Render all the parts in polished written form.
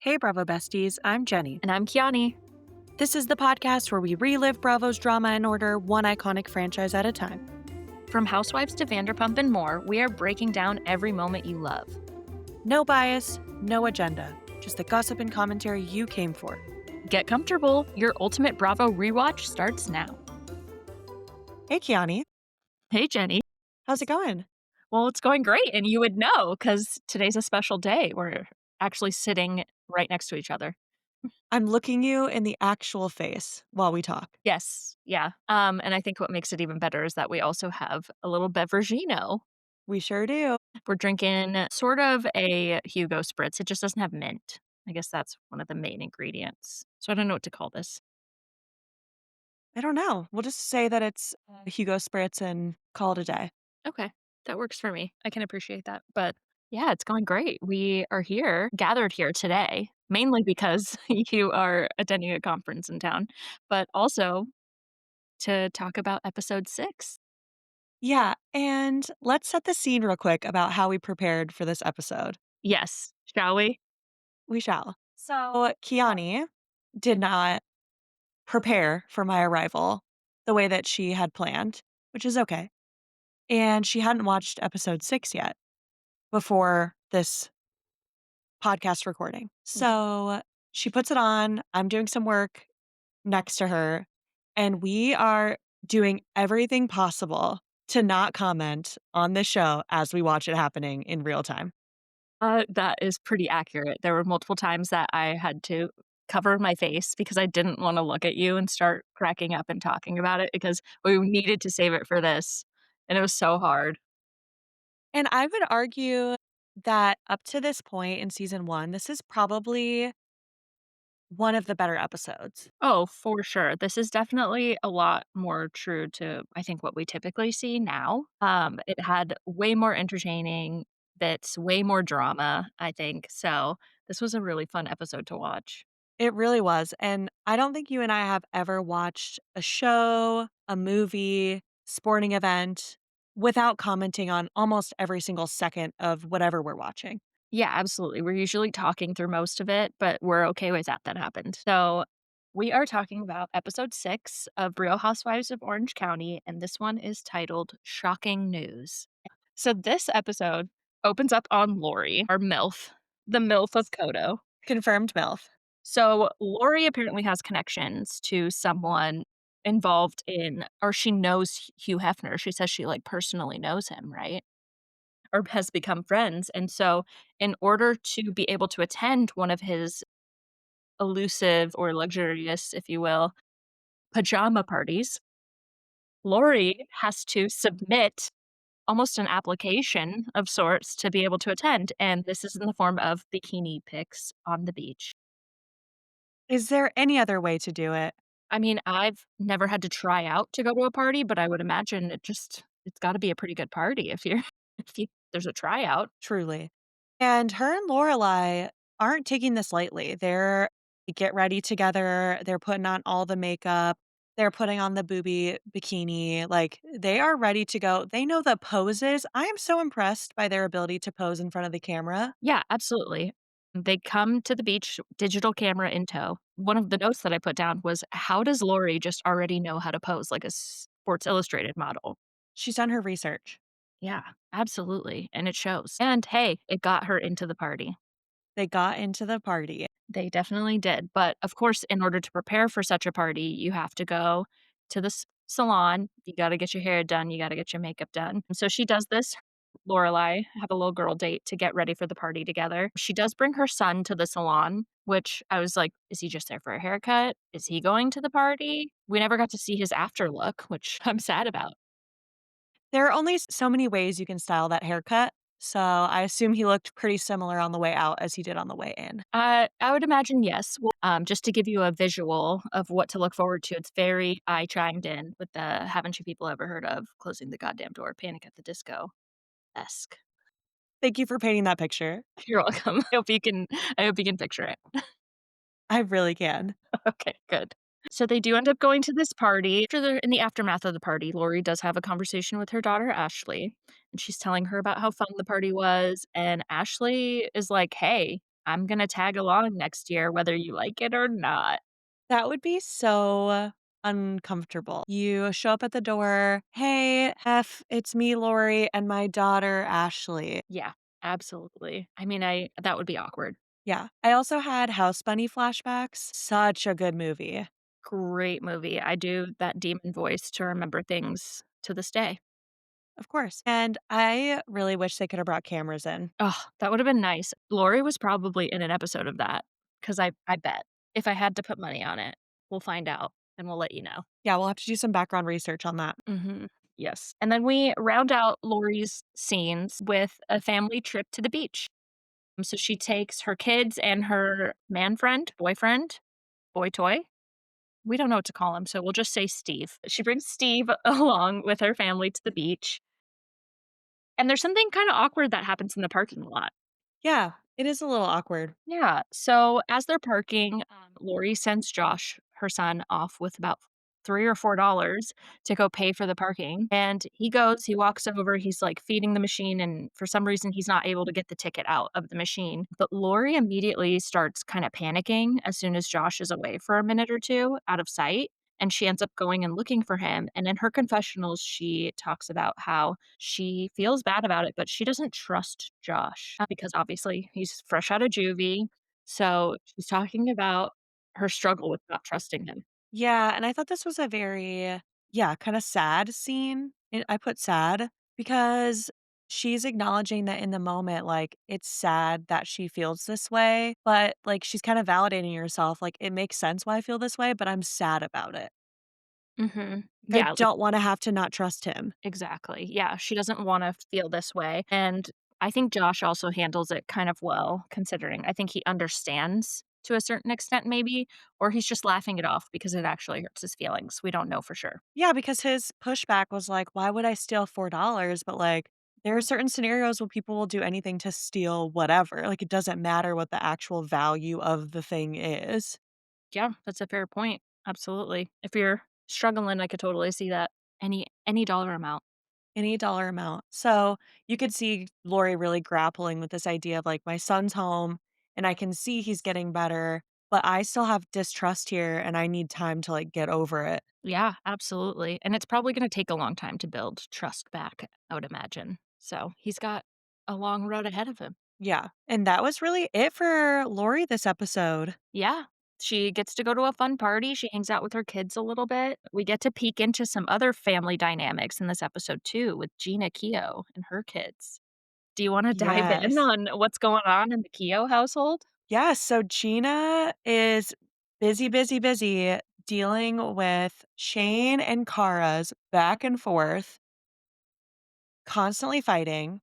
Hey, Bravo Besties, I'm Jenny. And I'm Kiani. This is the podcast where we relive Bravo's drama in order, one iconic franchise at a time. From Housewives to Vanderpump and more, we are breaking down every moment you love. No bias, no agenda, just the gossip and commentary you came for. Get comfortable. Your ultimate Bravo rewatch starts now. Hey, Kiani, Hey, Jenny. how's it going? Well, it's going great, and you would know because today's a special day. We're actually sitting right next to each other. I'm looking you in the actual face while we talk. Yes, yeah. And I think what makes it even better is that we also have a little beveragino. We sure do. We're drinking sort of a Hugo Spritz. It just doesn't have mint. I guess that's one of the main ingredients. So I don't know what to call this. I don't know. We'll just say that it's Hugo Spritz and call it a day. Okay, that works for me. I can appreciate that. But yeah, it's going great. We are here, gathered here today, mainly because you are attending a conference in town, but also to talk about episode 6. Yeah, and let's set the scene real quick about how we prepared for this episode. Yes, shall we? We shall. So, Kiani did not prepare for my arrival the way that she had planned, which is okay. And she hadn't watched episode 6 yet before this podcast recording. So she puts it on. I'm doing some work next to her, and we are doing everything possible to not comment on the show as we watch it happening in real time. That is pretty accurate. There were multiple times that I had to cover my face because I didn't want to look at you and start cracking up and talking about it because we needed to save it for this. And it was so hard. And I would argue that up to this point in season 1, this is probably one of the better episodes. Oh, for sure. This is definitely a lot more true to, I think, what we typically see now. It had way more entertaining bits, way more drama, I think. So this was a really fun episode to watch. It really was, and I don't think you and I have ever watched a show, a movie, sporting event without commenting on almost every single second of whatever we're watching. Yeah, absolutely. We're usually talking through most of it, but we're okay with that happened. So we are talking about episode 6 of Real Housewives of Orange County, and this one is titled Shocking News. So this episode opens up on Laurie, our MILF, the MILF of Kodo. Confirmed MILF. So Laurie apparently has connections to someone involved in, or she knows Hugh Hefner. She says she like personally knows him, right? Or has become friends. And so in order to be able to attend one of his elusive or luxurious, if you will, pajama parties, Laurie has to submit almost an application of sorts to be able to attend. And this is in the form of bikini pics on the beach. Is there any other way to do it? I mean, I've never had to try out to go to a party, but I would imagine it's gotta be a pretty good party if you're if you there's a tryout. Truly. And her and Lorelai aren't taking this lightly. They're get ready together, they're putting on all the makeup, they're putting on the booby bikini, like, they are ready to go. They know the poses. I am so impressed by their ability to pose in front of the camera. Yeah, absolutely. They come to the beach, digital camera in tow. One of the notes that I put down was, "How does Laurie just already know how to pose like a Sports Illustrated model?" She's done her research. Yeah, absolutely, and it shows. And hey, it got her into the party. They got into the party. They definitely did, but, of course, in order to prepare for such a party, you have to go to the salon, you gotta get your hair done, you gotta get your makeup done, and so she does this. Lorelai have a little girl date to get ready for the party together. She does bring her son to the salon, which I was like, "Is he just there for a haircut? Is he going to the party?" We never got to see his after look, which I'm sad about. There are only so many ways you can style that haircut, so I assume he looked pretty similar on the way out as he did on the way in. I would imagine yes. Well, just to give you a visual of what to look forward to, it's very I chimed in with the "Haven't you people ever heard of closing the goddamn door, Panic at the Disco"-esque. Thank you for painting that picture. You're welcome. I hope you can picture it. I really can. Okay, good. So they do end up going to this party. In the aftermath of the party, Lori does have a conversation with her daughter, Ashley, and she's telling her about how fun the party was, and Ashley is like, "Hey, I'm gonna tag along next year whether you like it or not." That would be so uncomfortable. You show up at the door, "Hey, it's me, Laurie, and my daughter, Ashley." Yeah, absolutely. I mean, I that would be awkward. Yeah. I also had House Bunny flashbacks. Such a good movie. Great movie. I do that demon voice to remember things to this day. Of course. And I really wish they could have brought cameras in. Oh, that would've been nice. Laurie was probably in an episode of that, 'cause I bet if I had to put money on it. We'll find out, and we'll let you know. Yeah, we'll have to do some background research on that. Mhm. Yes. And then we round out Laurie's scenes with a family trip to the beach. So she takes her kids and her man friend, boyfriend, boy toy. We don't know what to call him, so we'll just say Steve. She brings Steve along with her family to the beach, and there's something kinda awkward that happens in the parking lot. Yeah, it is a little awkward. Yeah. So as they're parking, Lori sends Josh, her son, off with about $3 or $4 to go pay for the parking. And he goes, he walks over, he's like feeding the machine, and for some reason, he's not able to get the ticket out of the machine. But Lori immediately starts kind of panicking as soon as Josh is away for a minute or two out of sight. And she ends up going and looking for him. And in her confessionals, she talks about how she feels bad about it, but she doesn't trust Josh because obviously he's fresh out of juvie. So she's talking about her struggle with not trusting him. Yeah, and I thought this was a very, yeah, kind of sad scene. I put sad because she's acknowledging that in the moment, like, it's sad that she feels this way, but like, she's kind of validating herself. Like, it makes sense why I feel this way, but I'm sad about it. Mhm. I Yeah, like don't want to have to not trust him. exactly. Yeah, she doesn't wanna feel this way, and I think Josh also handles it kind of well considering I think he understands to a certain extent maybe, or he's just laughing it off because it actually hurts his feelings. We don't know for sure. Yeah, because his pushback was like, why would I steal $4? But like, there are certain scenarios where people will do anything to steal whatever. Like, it doesn't matter what the actual value of the thing is. Yeah, that's a fair point. Absolutely. If you're struggling, I could totally see that. Any dollar amount. Any dollar amount. So you could see Lori really grappling with this idea of like, my son's home and I can see he's getting better, but I still have distrust here and I need time to like get over it. Yeah, absolutely. And it's probably gonna take a long time to build trust back, I would imagine. So he's got a long road ahead of him. Yeah. And that was really it for Lori this episode. Yeah. She gets to go to a fun party. She hangs out with her kids a little bit. We get to peek into some other family dynamics in this episode too with Gina Keogh and her kids. Do you want to dive in Yes. on what's going on in the Keogh household? Yeah. So Gina is busy, busy, busy dealing with Shane and Kara's back and forth, constantly fighting,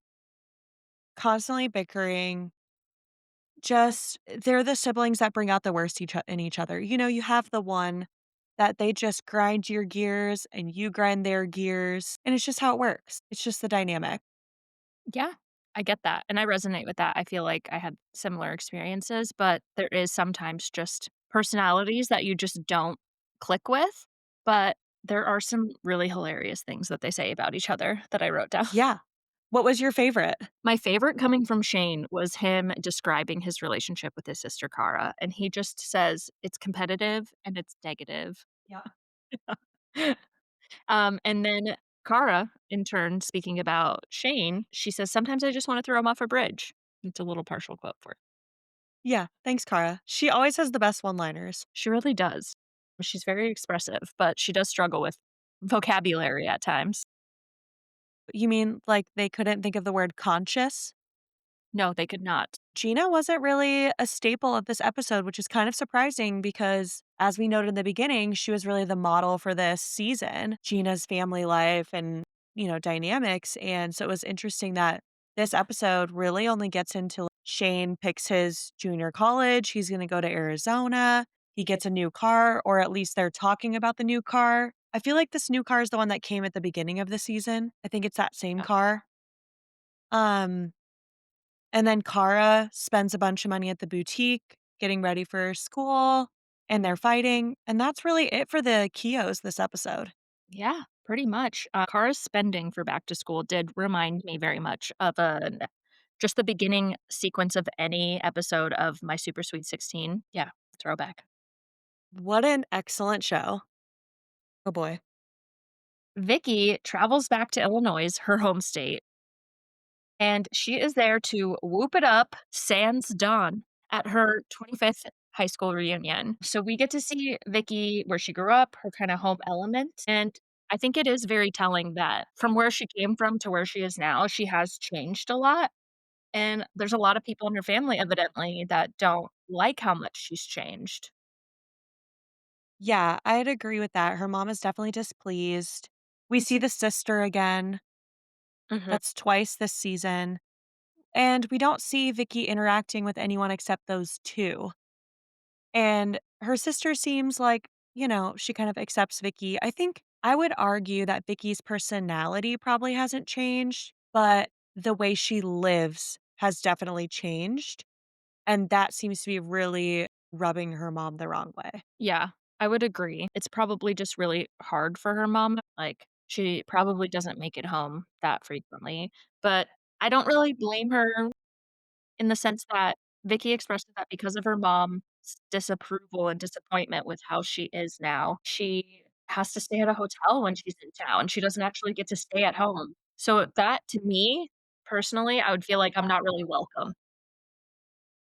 constantly bickering. Just they're the siblings that bring out the worst in each other. You know, you have the one that they just grind your gears and you grind their gears, and it's just how it works. It's just the dynamic. Yeah, I get that, and I resonate with that. I feel like I had similar experiences, but there is sometimes just personalities that you just don't click with, but there are some really hilarious things that they say about each other that I wrote down. Yeah. What was your favorite? My favorite coming from Shane was him describing his relationship with his sister Cara, and he just says, "It's competitive and it's negative." Yeah. And then Cara, in turn, speaking about Shane, she says, "Sometimes I just wanna throw him off a bridge." It's a little partial quote for it. Yeah. Thanks, Kara. She always has the best one-liners. She really does. She's very expressive, but she does struggle with vocabulary at times. You mean like they couldn't think of the word conscious? No, they could not. Gina wasn't really a staple of this episode, which is kind of surprising because, as we noted in the beginning, she was really the model for this season, Gina's family life and, dynamics. And so it was interesting that this episode really only gets into Shane picks his junior college. He's going to go to Arizona. He gets a new car, or at least they're talking about the new car. I feel like this new car is the one that came at the beginning of the season. I think it's that same Yeah. car. Um, and then Kara spends a bunch of money at the boutique getting ready for school, and they're fighting, and that's really it for the Kios this episode. Yeah, pretty much. Cara's spending for back to school did remind me very much of an Just the beginning sequence of any episode of My Super Sweet 16. Yeah, throwback. What an excellent show. Oh boy. Vicki travels back to Illinois, her home state, and she is there to whoop it up sans Dawn at her 25th high school reunion. So we get to see Vicki where she grew up, her kind of home element, and I think it is very telling that from where she came from to where she is now, she has changed a lot. And there's a lot of people in her family evidently that don't like how much she's changed. Yeah, I'd agree with that. Her mom is definitely displeased. We see the sister again. Mhm. That's twice this season. And we don't see Vicky interacting with anyone except those two. And her sister seems like, she kind of accepts Vicky. I think I would argue that Vicky's personality probably hasn't changed, but the way she lives has definitely changed. And that seems to be really rubbing her mom the wrong way. Yeah, I would agree. It's probably just really hard for her mom, like, she probably doesn't make it home that frequently, but I don't really blame her in the sense that Vicky expresses that because of her mom's disapproval and disappointment with how she is now, she has to stay at a hotel when she's in town, she doesn't actually get to stay at home. So that, to me, personally, I would feel like I'm not really welcome.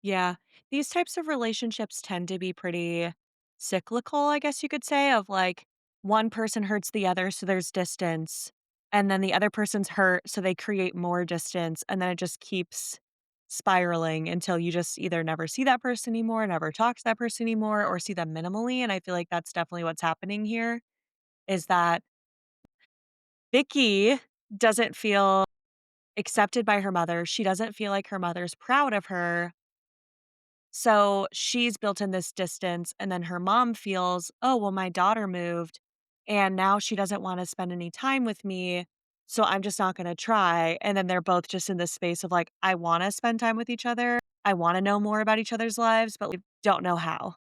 Yeah. These types of relationships tend to be pretty cyclical, I guess you could say, of like one person hurts the other, so there's distance. And then the other person's hurt, so they create more distance. And then it just keeps spiraling until you just either never see that person anymore, never talk to that person anymore, or see them minimally. And I feel like that's definitely what's happening here is that Vicky doesn't feel accepted by her mother. She doesn't feel like her mother's proud of her. So she's built in this distance, and then her mom feels, oh, well, my daughter moved, and now she doesn't want to spend any time with me. So I'm just not going to try. And then they're both just in this space of like, I want to spend time with each other. I want to know more about each other's lives, but we don't know how.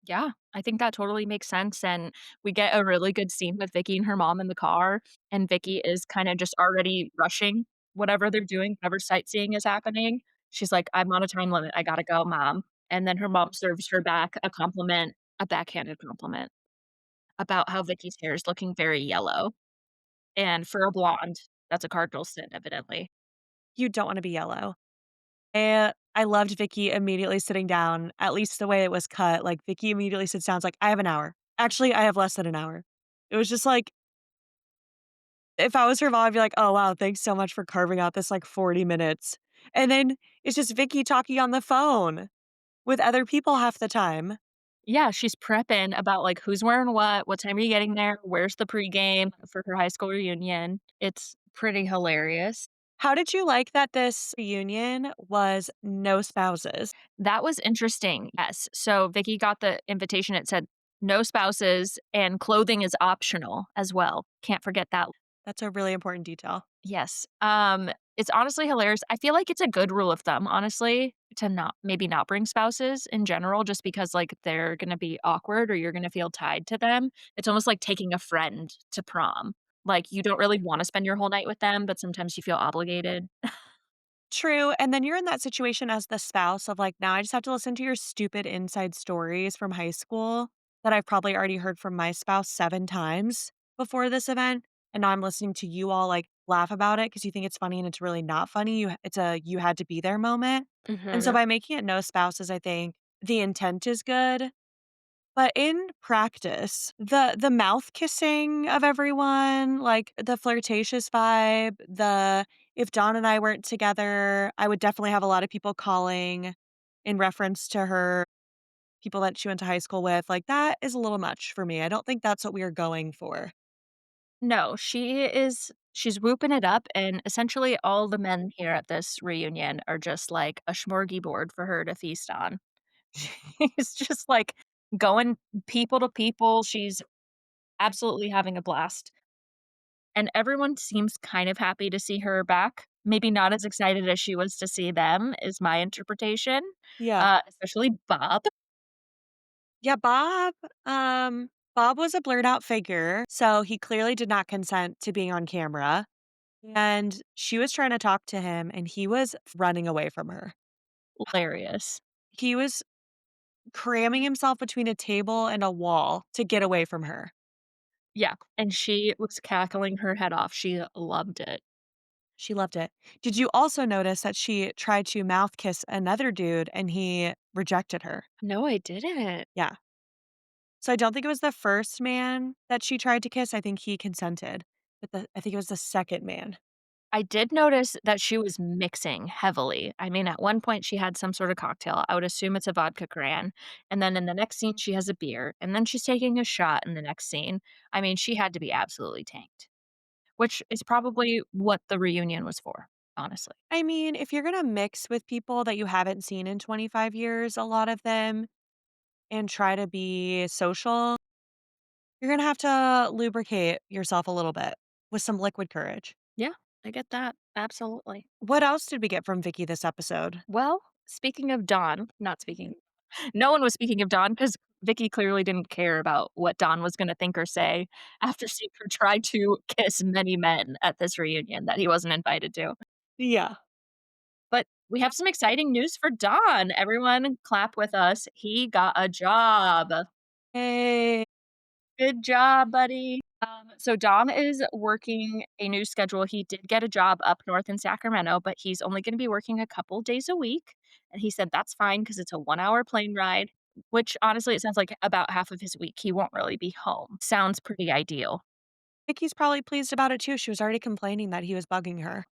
Yeah, I think that totally makes sense, and we get a really good scene with Vicky and her mom in the car, and Vicky is kinda just already rushing whatever they're doing, whatever sightseeing is happening. She's like, "I'm on a time limit, I gotta go, mom." And then her mom serves her back a compliment, a backhanded compliment, about how Vicky's hair is looking very yellow, and for a blonde, that's a cardinal sin, evidently. You don't want to be yellow. And I loved Vicky immediately sitting down, at least the way it was cut. Like Vicky immediately sits down, it's like, I have an hour. Actually, I have less than an hour. It was just like, if I was her mom, I'd be like, "Oh, wow, thanks so much for carving out this, like, 40 minutes." And then it's just Vicky talking on the phone with other people half the time. Yeah, she's prepping about, like, who's wearing what time are you getting there, where's the pregame for her high school reunion. It's pretty hilarious. How did you like that this reunion was no spouses? That was interesting, yes. So Vicky got the invitation, it said, "No spouses and clothing is optional," as well. Can't forget that. That's a really important detail. Yes. It's honestly hilarious. I feel like it's a good rule of thumb, honestly, to not maybe not bring spouses in general just because, like, they're gonna be awkward or you're gonna feel tied to them. It's almost like taking a friend to prom. Like, you don't really wanna spend your whole night with them, but sometimes you feel obligated. True, and then you're in that situation as the spouse of, like, now I just have to listen to your stupid inside stories from high school that I've probably already heard from my spouse 7 times before this event, and now I'm listening to you all, like, laugh about it because you think it's funny and it's really not funny. It's a you had to be there moment, and so Mhm. by making it no spouses, I think the intent is good, but in practice, the mouth kissing of everyone, like, the flirtatious vibe, the if Dawn and I weren't together, I would definitely have a lot of people calling in reference to her, people that she went to high school with, like, that is a little much for me. I don't think that's what we are going for. No, she's whooping it up, and essentially all the men here at this reunion are just like a smorgasbord for her to feast on. She's just, like, going people to people, she's absolutely having a blast, and everyone seems kind of happy to see her back. Maybe not as excited as she was to see them, is my interpretation, Yeah. especially Bob. Yeah, Bob was a blurred out figure, so he clearly did not consent to being on camera. and she was trying to talk to him, and he was running away from her. Hilarious. He was cramming himself between a table and a wall to get away from her. Yeah, and she was cackling her head off. She loved it. She loved it. Did you also notice that she tried to mouth kiss another dude and he rejected her? No, I didn't. Yeah. So I don't think it was the first man that she tried to kiss. I think he consented. But I think it was the second man. I did notice that she was mixing heavily. I mean, at one point, she had some sort of cocktail. I would assume it's a vodka cran. And then in the next scene, she has a beer. And then she's taking a shot in the next scene. I mean, she had to be absolutely tanked, which is probably what the reunion was for, honestly. I mean, if you're going to mix with people that you haven't seen in 25 years, a lot of them, and try to be social, you're going to have to lubricate yourself a little bit with some liquid courage. Yeah, I get that. Absolutely. What else did we get from Vicky this episode? Well, speaking of Dawn, not speaking, no one was speaking of Dawn because Vicky clearly didn't care about what Dawn was going to think or say after seeing her try to kiss many men at this reunion that he wasn't invited to. Yeah. But we have some exciting news for Don. Everyone clap with us. He got a job. Hey. Good job, buddy. So Dom is working a new schedule. He did get a job up north in Sacramento, but he's only going to be working a couple days a week. And he said that's fine because it's a 1 hour plane ride, which honestly, it sounds like about half of his week. He won't really be home. Sounds pretty ideal. Vicky's probably pleased about it too. She was already complaining that he was bugging her.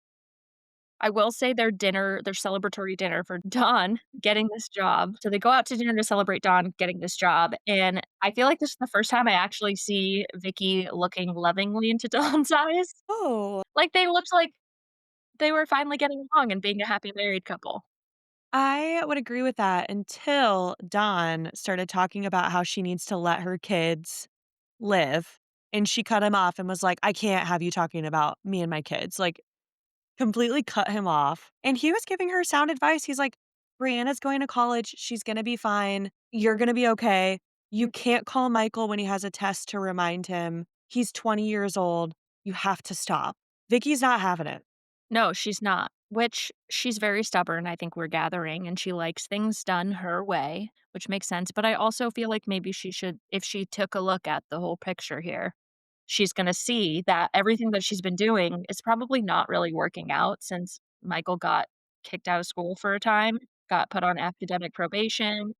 I will say their celebratory dinner for Don getting this job. So they go out to dinner to celebrate Don getting this job, and I feel like this is the first time I actually see Vicky looking lovingly into Don's eyes. Oh, Like, they looked like they were finally getting along and being a happy married couple. I would agree with that until Dawn started talking about how she needs to let her kids live. And she cut him off and was like, I can't have you talking about me and my kids. Like, completely cut him off. And he was giving her sound advice. He's like, Brianna's going to college. She's going to be fine. You're going to be okay. You can't call Michael when he has a test to remind him. He's 20 years old. You have to stop. Vicky's not having it. No, she's not, which she's very stubborn, I think we're gathering, and she likes things done her way, which makes sense, but I also feel like maybe she should if she took a look at the whole picture here, she's gonna see that everything that she's been doing is probably not really working out since Michael got kicked out of school for a time, got put on academic probation.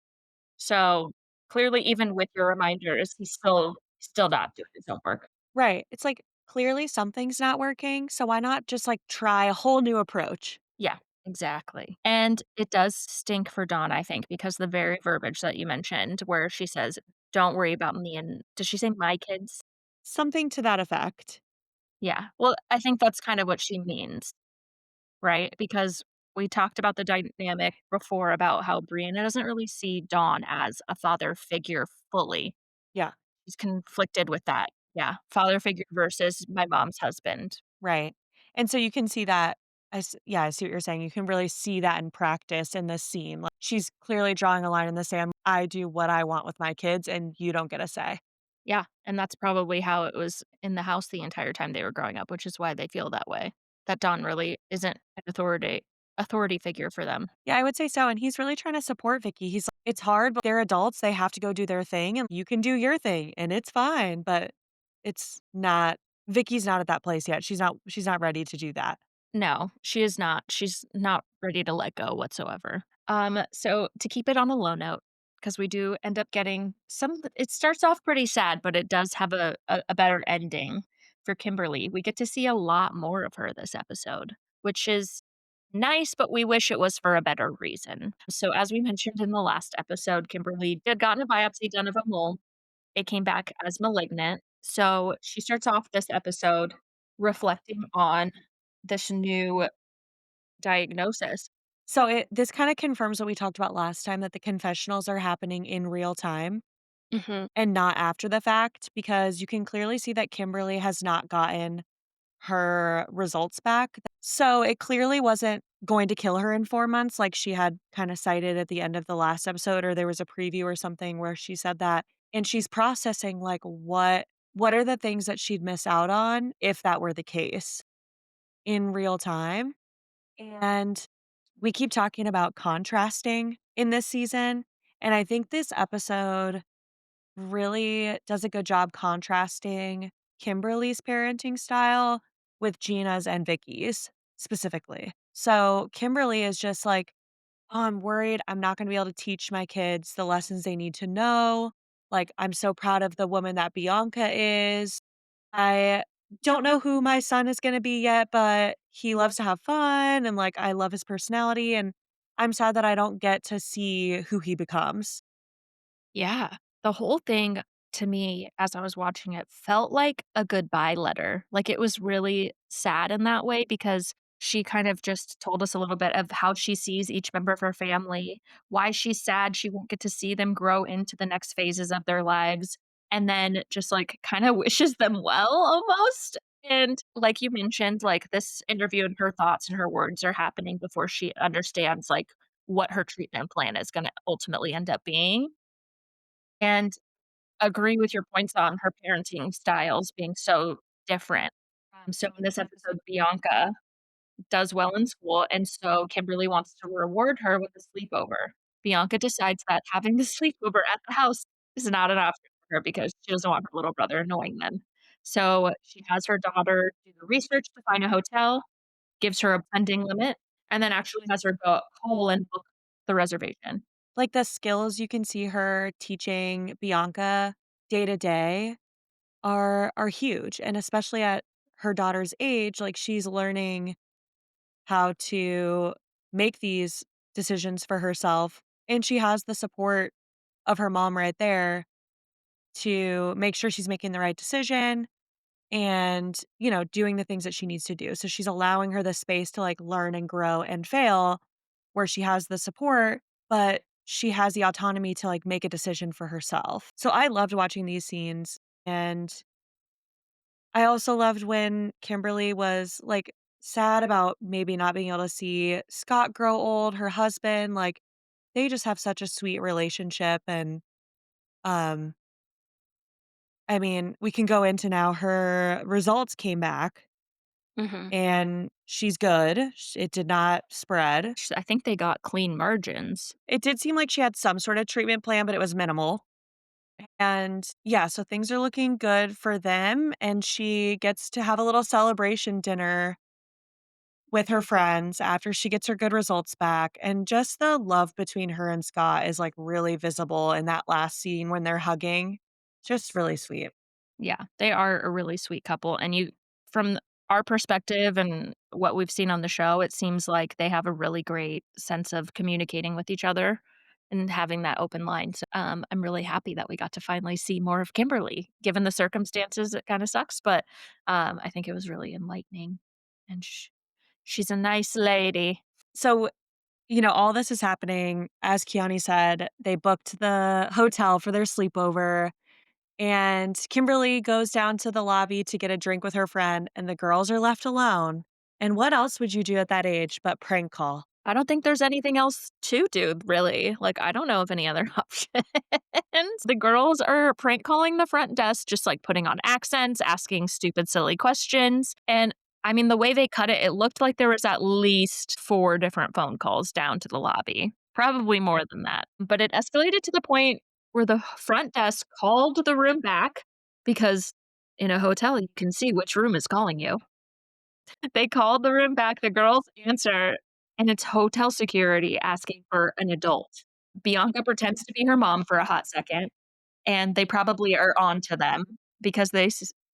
So, clearly, even with your reminders, he's still not doing his homework. Right. It's like, clearly something's not working, so why not just, like, try a whole new approach? Yeah, exactly. And it does stink for Dawn, I think, because the very verbiage that you mentioned where she says, "Don't worry about me," and does she say my kids? Something to that effect. Yeah. Well, I think that's kind of what she means, right? Because we talked about the dynamic before about how Brianna doesn't really see Dawn as a father figure fully. Yeah, She's conflicted with that. Yeah. Father figure versus my mom's husband. right. And so you can see that I see what you're saying. You can really see that in practice in this scene. Like, she's clearly drawing a line in the sand. I do what I want with my kids, and you don't get a say. Yeah, and that's probably how it was in the house the entire time they were growing up, which is why they feel that way. That Don really isn't an authority figure for them. Yeah, I would say so, and he's really trying to support Vicky. He's like, "It's hard, but they're adults, they have to go do their thing, and you can do your thing, and it's fine," but it's not Vicky's not at that place yet. She's not ready to do that. No, she is not. She's not ready to let go whatsoever. So to keep it on a low note, because we do end up getting it starts off pretty sad, but it does have a better ending for Kimberly. We get to see a lot more of her this episode, which is nice, but we wish it was for a better reason. So as we mentioned in the last episode, Kimberly did gotten a biopsy done of a mole. It came back as malignant. So she starts off this episode reflecting on this new diagnosis. So this kinda confirms what we talked about last time, that the confessionals are happening in real time Mhm. and not after the fact, because you can clearly see that Kimberly has not gotten her results back. So it clearly wasn't going to kill her in 4 months like she had kinda cited at the end of the last episode, or there was a preview or something where she said that, and she's processing, like, what are the things that she'd miss out on if that were the case? in real time. And we keep talking about contrasting in this season. And I think this episode really does a good job contrasting Kimberly's parenting style with Gina's and Vicky's specifically. So Kimberly is just like, "Oh, I'm worried I'm not going to be able to teach my kids the lessons they need to know. Like, I'm so proud of the woman that Bianca is. I don't know who my son is gonna be yet, but he loves to have fun and, like, I love his personality, and I'm sad that I don't get to see who he becomes." Yeah. The whole thing to me, as I was watching it, felt like a goodbye letter. Like, it was really sad in that way because she kind of just told us a little bit of how she sees each member of her family, why she's sad she won't get to see them grow into the next phases of their lives, and then just, like, kinda wishes them well almost. And like you mentioned, like, this interview and her thoughts and her words are happening before she understands, like, what her treatment plan is gonna ultimately end up being. And agree with your points on her parenting styles being so different. So in this episode, Bianca does well in school, and so Kimberly wants to reward her with a sleepover. Bianca decides that having the sleepover at the house is not an option for her because she doesn't want her little brother annoying them. So she has her daughter do the research to find a hotel, gives her a pending limit, and then actually has her go call and book the reservation. Like, the skills you can see her teaching Bianca day to day are huge, and especially at her daughter's age, like, she's learning how to make these decisions for herself, and she has the support of her mom right there to make sure she's making the right decision and, doing the things that she needs to do. So she's allowing her the space to like learn and grow and fail where she has the support, but she has the autonomy to like make a decision for herself. So I loved watching these scenes. And I also loved when Kimberly was like sad about maybe not being able to see Scott grow old, her husband. Like they just have such a sweet relationship. And um I mean, we can go into now her results came back Mhm. and she's good. It did not spread. I think they got clean margins. It did seem like she had some sort of treatment plan, but it was minimal. And yeah, so things are looking good for them. And she gets to have a little celebration dinner with her friends after she gets her good results back. And just the love between her and Scott is like really visible in that last scene when they're hugging. Just really sweet. Yeah, they are a really sweet couple, and from our perspective and what we've seen on the show, it seems like they have a really great sense of communicating with each other and having that open line. So, I'm really happy that we got to finally see more of Kimberly. Given the circumstances, it kinda sucks, but, I think it was really enlightening, and she's a nice lady. So all this is happening. As Kiani said, they booked the hotel for their sleepover, and Kimberly goes down to the lobby to get a drink with her friend, and the girls are left alone. And what else would you do at that age but prank call? I don't think there's anything else to do, really. Like, I don't know of any other options. The girls are prank calling the front desk, just like putting on accents, asking stupid, silly questions. And I mean, the way they cut it, it looked like there was at least 4 different phone calls down to the lobby, probably more than that. But it escalated to the point where the front desk called the room back because in a hotel, you can see which room is calling you. They called the room back, the girls answer, and it's hotel security asking for an adult. Bianca pretends to be her mom for a hot second, and they probably are on to them because they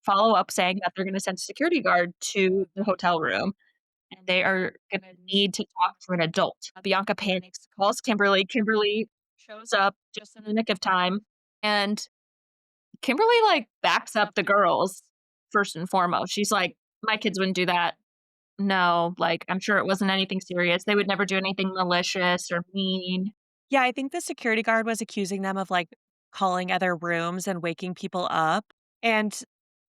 follow up saying that they're gonna send a security guard to the hotel room, and they are gonna need to talk to an adult. Bianca panics, calls Kimberly. Kimberly shows up just in the nick of time, and Kimberly, like, backs up the girls first and foremost. She's like, "My kids wouldn't do that. No, like, I'm sure it wasn't anything serious. They would never do anything malicious or mean." Yeah, I think the security guard was accusing them of like calling other rooms and waking people up. And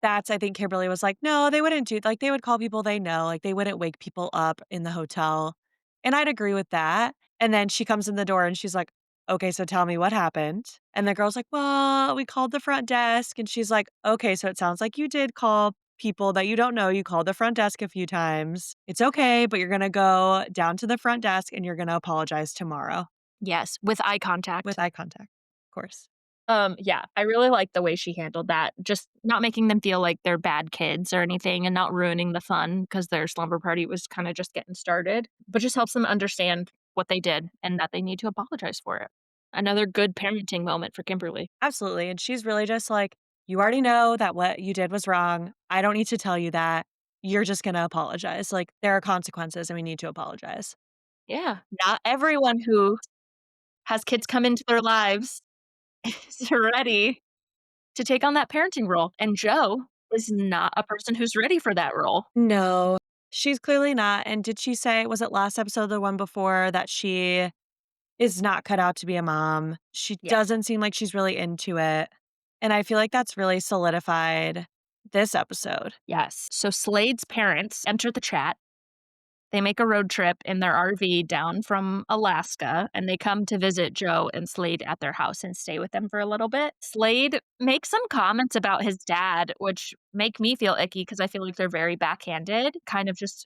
that's, I think Kimberly was like, no, they wouldn't do like they would call people they know, like they wouldn't wake people up in the hotel. And I'd agree with that. And then she comes in the door and she's like, okay, so tell me what happened. And the girl's like, well, we called the front desk. And she's like, okay, so it sounds like you did call people that you don't know. You called the front desk a few times. It's okay, but you're gonna go down to the front desk and you're gonna apologize tomorrow Yes, with eye with contact. eye contact, of course. Yeah, I really like the way she handled that, just not making them feel like they're bad kids or anything and not ruining the fun because their slumber party was kinda just getting started, but just helps them understand what they did and that they need to apologize for it. Another good parenting moment for Kimberly. Absolutely. And she's really just like, you already know that what you did was wrong. I don't need to tell you that. You're just gonna apologize. Like, there are consequences and we need to apologize. Yeah, not everyone who has kids come into their lives is ready to take on that parenting role, and Joe is not a person who's ready for that role. No, she's clearly not. And did she say, was it last episode, or the one before, that she is not cut out to be a mom? She Yes. doesn't seem like she's really into it. And I feel like that's really solidified this episode. Yes. So Slade's parents enter the chat. They make a road trip in their RV down from Alaska, and they come to visit Joe and Slade at their house and stay with them for a little bit. Slade makes some comments about his dad, which make me feel icky because I feel like they're very backhanded, kind of just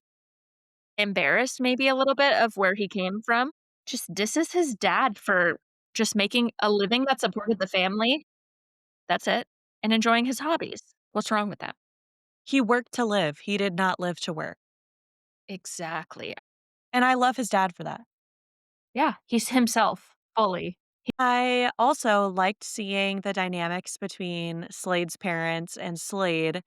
embarrassed maybe a little bit of where he came from. Just disses his dad for just making a living that supported the family. That's it. And enjoying his hobbies. What's wrong with that? He worked to live. He did not live to work. Exactly. And I love his dad for that. Yeah, he's himself fully. I also liked seeing the dynamics between Slade's parents and Slade,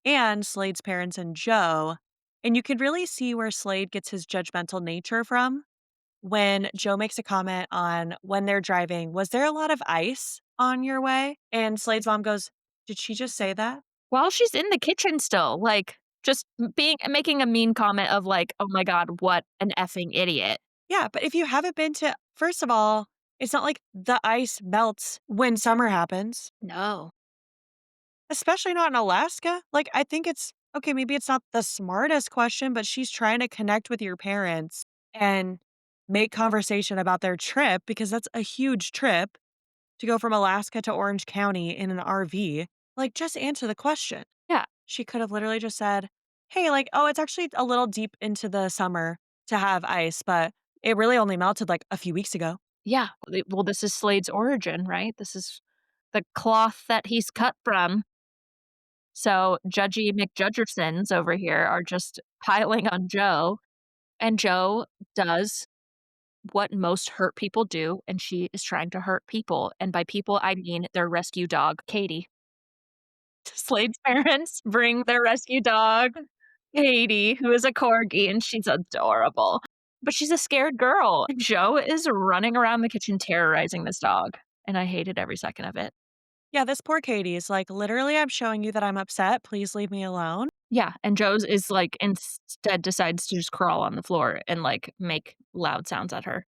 and Slade's parents and Joe. And you could really see where Slade gets his judgmental nature from when Joe makes a comment on when they're driving. Was there a lot of ice on your way? And Slade's mom goes, did she just say that? While she's in the kitchen still, like, just being making a mean comment of like, "Oh my god, what an effing idiot." Yeah, but if you haven't been to, first of all, it's not like the ice melts when summer happens. No. Especially not in Alaska. Like, I think it's okay, maybe it's not the smartest question, but she's trying to connect with your parents and make conversation about their trip because that's a huge trip to go from Alaska to Orange County in an RV. Like, just answer the question. Yeah. She could have literally just said, "Hey, like, oh, it's actually a little deep into the summer to have ice, but it really only melted like a few weeks ago." Yeah. Well, this is Slade's origin, right? This is the cloth that he's cut from. So, Judgy McJudgersons over here are just piling on Joe, and Joe does what most hurt people do, and she is trying to hurt people, and by people, I mean their rescue dog, Katie. Slade's parents bring their rescue dog, Katie, who is a corgi, and she's adorable. But she's a scared girl. And Joe is running around the kitchen terrorizing this dog, and I hated every second of it. Yeah, this poor Katie is like, literally, I'm showing you that I'm upset. Please leave me alone. Yeah, and Joe's is like instead decides to just crawl on the floor and like make loud sounds at her.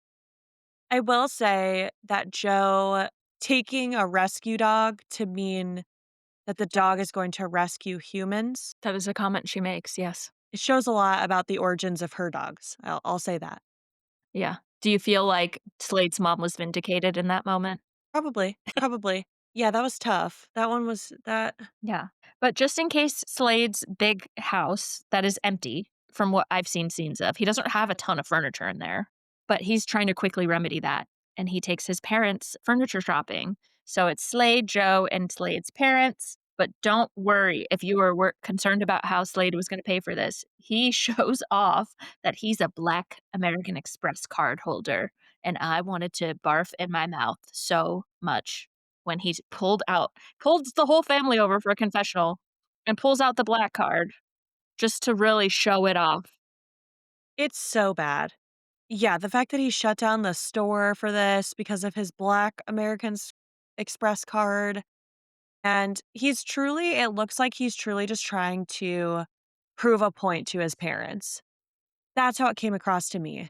I will say that Joe taking a rescue dog to mean that the dog is going to rescue humans, That is a comment she makes, yes. it shows a lot about the origins of her dogs. I'll say that. Yeah. Do you feel like Slade's mom was vindicated in that moment? Probably, probably. Yeah, that was tough. That one was that. Yeah. But just in case Slade's big house that is empty from what I've seen scenes of, he doesn't have a ton of furniture in there, but he's trying to quickly remedy that. And he takes his parents furniture shopping. So it's Slade, Joe, and Slade's parents. But don't worry if you were concerned about how Slade was going to pay for this. He shows off that he's a Black American Express card holder. And I wanted to barf in my mouth so much when he pulls the whole family over for a confessional and pulls out the black card just to really show it off. It's so bad. Yeah, the fact that he shut down the store for this because of his Black Americans Express card. And it looks like he's truly just trying to prove a point to his parents. That's how it came across to me.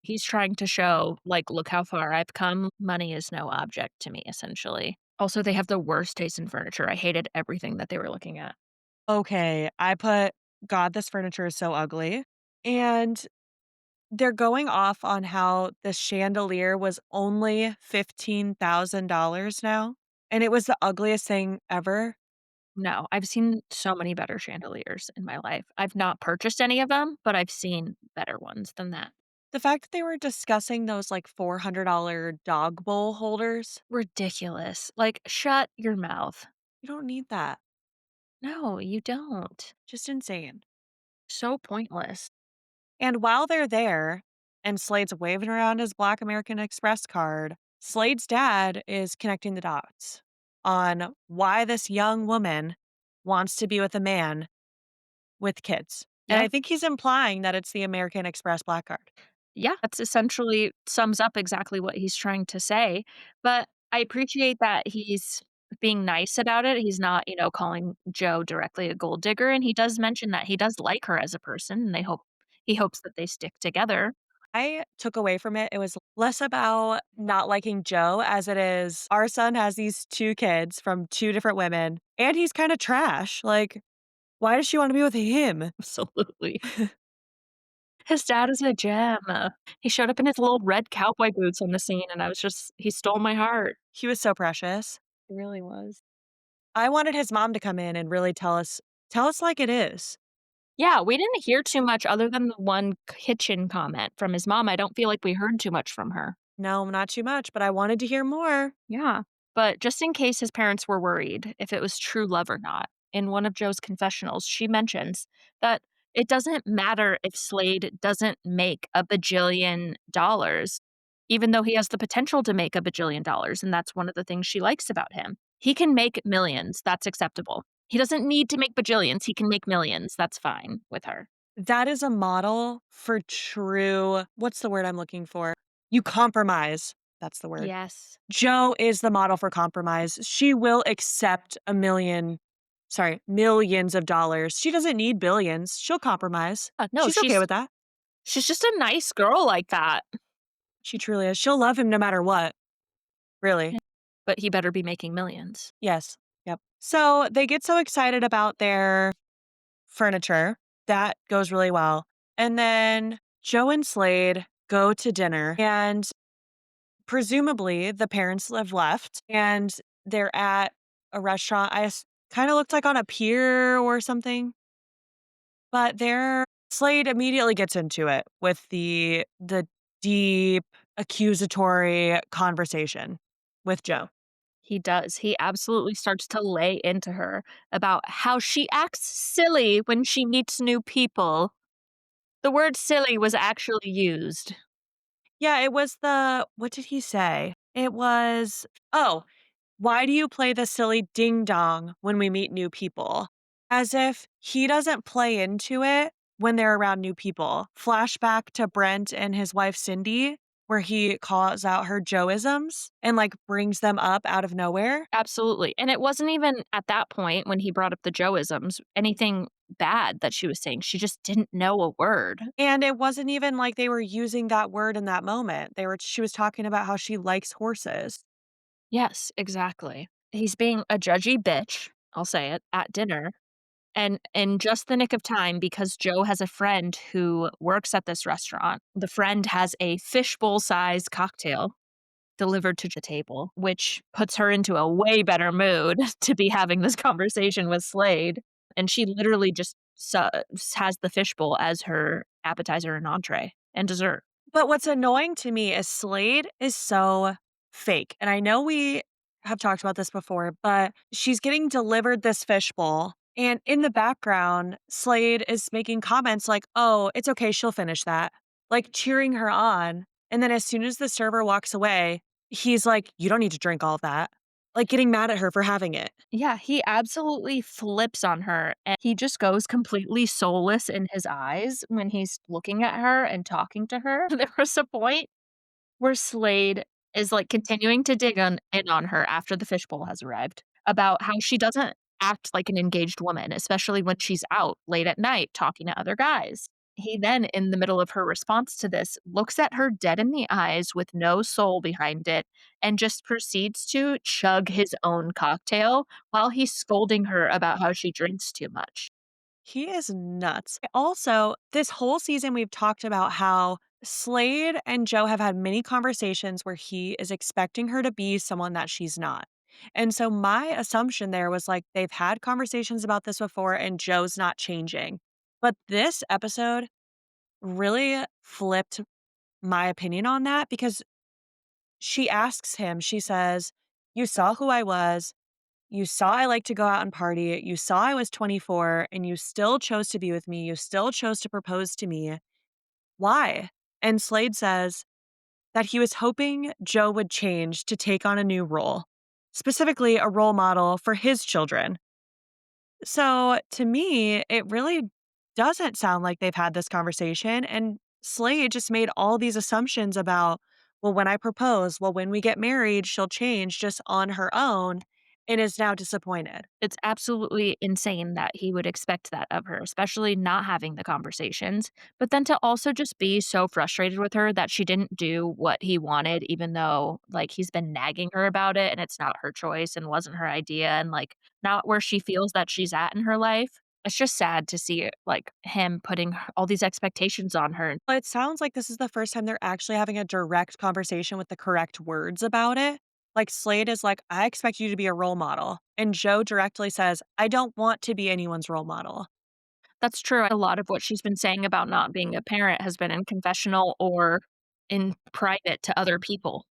He's trying to show, like, "Look how far I've come. Money is no object to me," essentially. Also, they have the worst taste in furniture. I hated everything that they were looking at. Okay, God, this furniture is so ugly. And they're going off on how the chandelier was only $15,000 now. And it was the ugliest thing ever. No, I've seen so many better chandeliers in my life. I've not purchased any of them, but I've seen better ones than that. The fact that they were discussing those, like, $400 dog bowl holders, Ridiculous. Like, shut your mouth. you don't need that. No, you don't. Just insane. So pointless. And while they're there and Slade's waving around his Black American Express card, Slade's dad is connecting the dots on why this young woman wants to be with a man with kids. And Yeah. I think he's implying that it's the American Express Black Card. Yeah, that's essentially sums up exactly what he's trying to say, but I appreciate that he's being nice about it. He's not, calling Joe directly a gold digger, and he does mention that he does like her as a person, and he hopes that they stick together. I took away from it, it was less about not liking Joe as it is our son has these two kids from two different women and he's kind of trash. Like, why does she want to be with him? Absolutely. His dad is a gem. He showed up in his little red cowboy boots on the scene, and he stole my heart. He was so precious. He really was. I wanted his mom to come in and really tell us like it is. Yeah, we didn't hear too much other than the one kitchen comment from his mom. I don't feel like we heard too much from her. No, not too much, but I wanted to hear more. Yeah. But just in case his parents were worried if it was true love or not, in one of Joe's confessionals, she mentions that it doesn't matter if Slade doesn't make a bajillion dollars, even though he has the potential to make a bajillion dollars. And that's one of the things she likes about him. He can make millions. That's acceptable. He doesn't need to make bajillions. He can make millions. That's fine with her. That is a model for true, what's the word I'm looking for? You compromise. That's the word. Yes. Joe is the model for compromise. She will accept millions of dollars. She doesn't need billions. She'll compromise. No, She's okay with that. she's just a nice girl like that. She truly is. She'll love him no matter what. Really. But he better be making millions. Yes. Yep. So they get so excited about their furniture. That goes really well. And then Joe and Slade go to dinner, and presumably the parents have left and they're at a restaurant. Kind of looked like on a pier or something, but their Slade immediately gets into it with the deep accusatory conversation with Joe. He does. He absolutely starts to lay into her about how she acts silly when she meets new people. The word silly was actually used. Yeah, it was what did he say? It was, oh, why do you play the silly ding dong when we meet new people? As if he doesn't play into it when they're around new people. Flashback to Brent and his wife Cindy, where he calls out her Joeisms and like brings them up out of nowhere. Absolutely. And it wasn't even at that point when he brought up the Joeisms anything bad that she was saying. She just didn't know a word. And it wasn't even like they were using that word in that moment. She was talking about how she likes horses. Yes, exactly. He's being a judgy bitch, I'll say it, at dinner. And in just the nick of time, because Joe has a friend who works at this restaurant, the friend has a fishbowl-sized cocktail delivered to the table, which puts her into a way better mood to be having this conversation with Slade, and she literally just has the fishbowl as her appetizer and entree and dessert. But what's annoying to me is Slade is so fake. And I know we have talked about this before, but she's getting delivered this fishbowl. And in the background, Slade is making comments like, oh, it's okay, she'll finish that, like cheering her on. And then as soon as the server walks away, he's like, you don't need to drink all of that, like getting mad at her for having it. Yeah, he absolutely flips on her, and he just goes completely soulless in his eyes when he's looking at her and talking to her. There was a point where Slade is, like, continuing to dig on in on her after the fishbowl has arrived, about how she doesn't act like an engaged woman, especially when she's out late at night talking to other guys. He then, in the middle of her response to this, looks at her dead in the eyes with no soul behind it and just proceeds to chug his own cocktail while he's scolding her about how she drinks too much. He is nuts. Also, this whole season, we've talked about how Slade and Joe have had many conversations where he is expecting her to be someone that she's not. And so my assumption there was like they've had conversations about this before and Joe's not changing. But this episode really flipped my opinion on that because she asks him, she says, "You saw who I was. You saw I like to go out and party. You saw I was 24 and you still chose to be with me. You still chose to propose to me. Why?" And Slade says that he was hoping Joe would change to take on a new role, specifically a role model for his children. So to me, it really doesn't sound like they've had this conversation. And Slade just made all these assumptions about, well, when I propose, well, when we get married, she'll change just on her own and is now disappointed. It's absolutely insane that he would expect that of her, especially not having the conversations, but then to also just be so frustrated with her that she didn't do what he wanted, even though, like, he's been nagging her about it and it's not her choice and wasn't her idea and, like, not where she feels that she's at in her life. It's just sad to see, like, him putting all these expectations on her. But it sounds like this is the first time they're actually having a direct conversation with the correct words about it. Like Slade is like, I expect you to be a role model. And Joe directly says, I don't want to be anyone's role model. That's true. A lot of what she's been saying about not being a parent has been in confessional or in private to other people.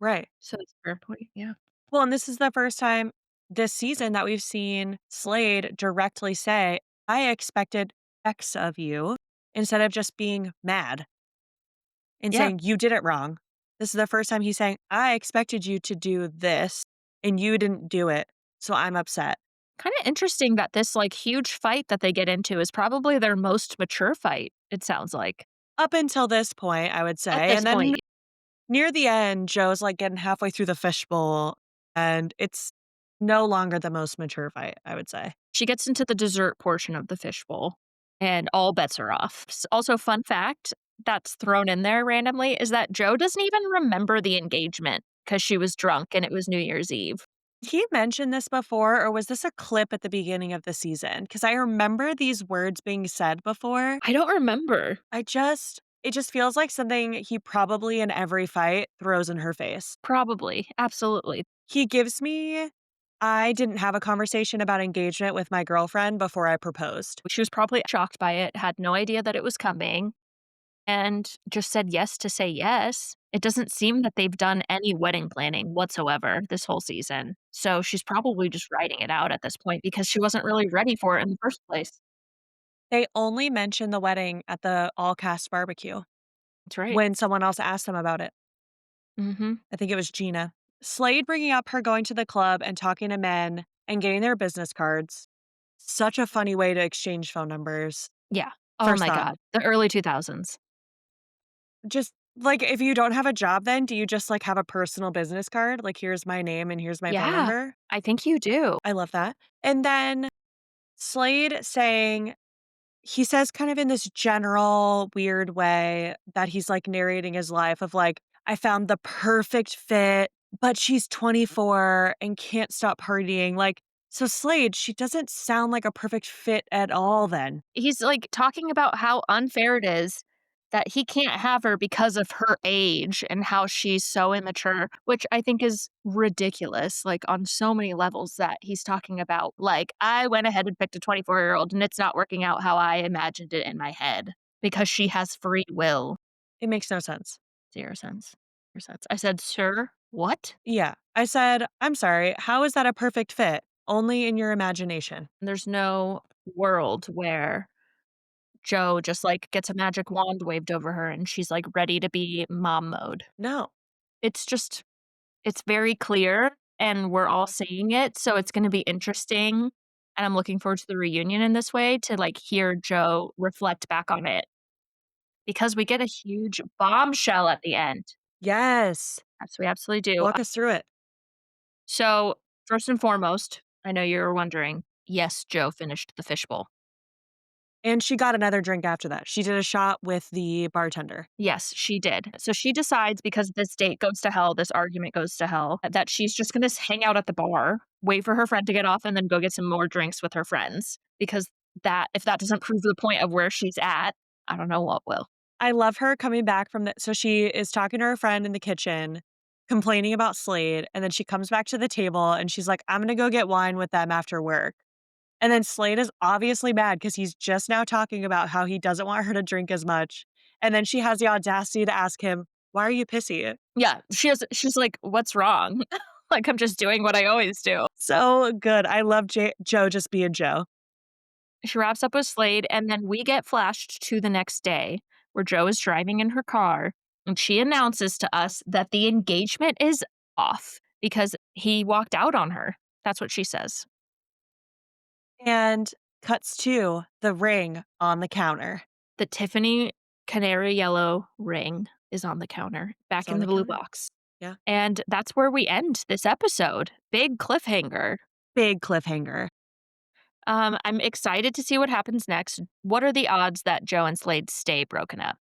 Right. So it's a fair point, yeah. Well, and this is the first time this season that we've seen Slade directly say, I expected X of you instead of just being mad and Yeah, saying, you did it wrong. This is the first time he's saying, I expected you to do this and you didn't do it. So I'm upset. kinda interesting that this, like, huge fight that they get into is probably their most mature fight, it sounds like, Up until this point, I would at say. this And then point. near the end, Joe's like getting halfway through the fishbowl and it's no longer the most mature fight, I would say. She gets into the dessert portion of the fishbowl, and all bets are off. Also, fun fact that's thrown in there randomly is that Joe doesn't even remember the engagement because she was drunk and it was New Year's Eve. He mentioned this before, or was this a clip at the beginning of the season? Because I remember these words being said before. I don't remember. It just feels like something he probably in every fight throws in her face. Probably, absolutely. He gives me, I didn't have a conversation about engagement with my girlfriend before I proposed. She was probably shocked by it, had no idea that it was coming, and just said yes to say yes. It doesn't seem that they've done any wedding planning whatsoever this whole season. So she's probably just writing it out at this point because she wasn't really ready for it in the first place. They only mentioned the wedding at the all cast barbecue That's right. when someone else asked them about it. Mhm. I think it was Gina. Slade bringing up her going to the club and talking to men and getting their business cards. Such a funny way to exchange phone numbers. Yeah. Oh First my thought. god. The early 2000s. Just like if you don't have a job then, do you just like have a personal business card? Like here's my name and here's my phone Yeah. number? I think you do. I love that. And then Slade saying he says kind of in this general weird way that he's like narrating his life of like, I found the perfect fit, but she's 24 and can't stop partying. Like, so Slade, she doesn't sound like a perfect fit at all then. He's, like, talking about how unfair it is that he can't have her because of her age and how she's so immature, which I think is ridiculous, like, on so many levels that he's talking about, like, "I went ahead and picked a 24-year-old, and it's not working out how I imagined it in my head because she has free will." It makes no sense. 0 cents. 0 cents. I said, "Sir, what?" Yeah. I said, I'm sorry. How is that a perfect fit? Only in your imagination. There's no world where Joe just, like, gets a magic wand waved over her, and she's, like, ready to be mom mode. No. It's just it's very clear, and we're all seeing it, so it's gonna be interesting, and I'm looking forward to the reunion in this way to, like, hear Joe reflect back on it, because we get a huge bombshell at the end. Yes. Yes, we absolutely do. Walk us through it. So, first and foremost, I know you're wondering, yes, Joe finished the fishbowl. And she got another drink after that. She did a shot with the bartender. Yes, she did. So she decides because this date goes to hell, this argument goes to hell, that she's just gonna hang out at the bar, wait for her friend to get off, and then go get some more drinks with her friends. Because that if that doesn't prove the point of where she's at, I don't know what will. I love her coming back from the so she is talking to her friend in the kitchen, complaining about Slade, and then she comes back to the table and she's like, "I'm gonna go get wine with them after work." And then Slade is obviously mad because he's just now talking about how he doesn't want her to drink as much. And then she has the audacity to ask him, "Why are you pissy?" Yeah, she's like, "What's wrong?" Like, "I'm just doing what I always do." So good. I love Joe just being Joe. She wraps up with Slade, and then we get flashed to the next day where Jo is driving in her car, and she announces to us that the engagement is off because he walked out on her. That's what she says. And cuts to the ring on the counter. The Tiffany canary yellow ring is on the counter, It's back on in the the blue counter. box. Yeah. And that's where we end this episode. Big cliffhanger. Big cliffhanger. I'm excited to see what happens next. What are the odds that Jo and Slade stay broken up?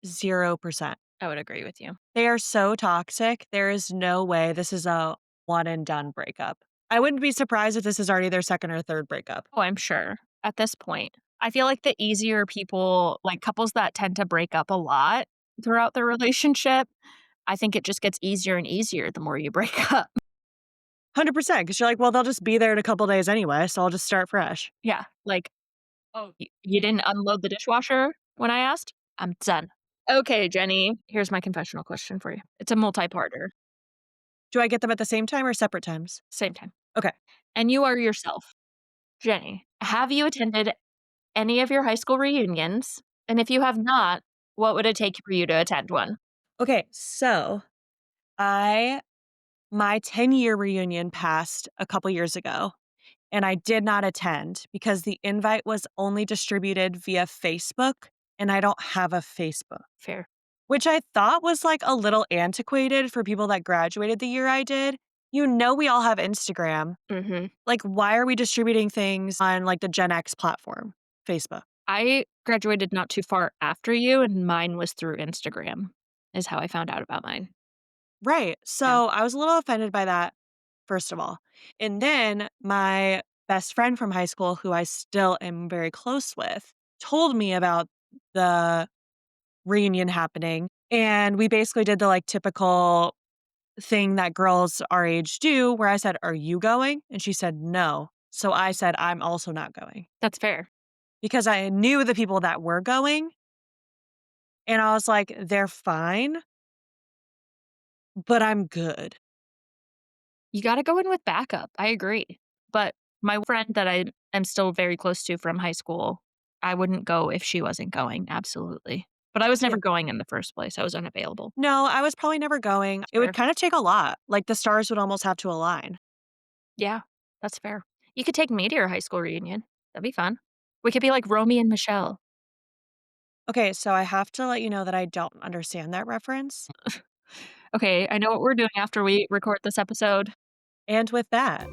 0%. I would agree with you. They are so toxic. There is no way this is a one and done breakup. I wouldn't be surprised if this is already their second or third breakup. Oh, I'm sure at this point. I feel like the easier people, like couples that tend to break up a lot throughout their relationship, I think it just gets easier and easier the more you break up. 100% because you're like, well, they'll just be there in a couple days anyway, so I'll just start fresh. Yeah. Like, oh, you didn't unload the dishwasher when I asked? I'm done. Okay, Jenny, here's my confessional question for you. It's a multi-parter, Do I get them at the same time or separate times? same time. Okay. And you are yourself. Jenny, have you attended any of your high school reunions? And if you have not, what would it take for you to attend one? Okay. So I my 10-year reunion passed a couple years ago, and I did not attend because the invite was only distributed via Facebook, and I don't have a Facebook, Fair. which I thought was like a little antiquated for people that graduated the year I did. We all have Instagram. Mhm. Like, why are we distributing things on like the Gen X platform, Facebook? I graduated not too far after you, and mine was through Instagram, is how I found out about mine. Right. Yeah, So I was a little offended by that, first of all. And then my best friend from high school, who I still am very close with, told me about the reunion happening. And we basically did the like typical thing that girls our age do, where I said, "Are you going?" And she said, "No." So I said, "I'm also not going," that's fair. because I knew the people that were going. And I was like, they're fine, but I'm good. You gotta go in with backup, I agree. But my friend that I am still very close to from high school, I wouldn't go if she wasn't going, absolutely. But I was Yeah. never going in the first place, I was unavailable. No, I was probably never going. That's It would fair. kind of take a lot. Like the stars would almost have to align. Yeah, that's fair. You could take me to your high school reunion. That'd be fun. We could be like Romy and Michelle. Okay, so I have to let you know that I don't understand that reference. Okay, I know what we're doing after we record this episode. And with that,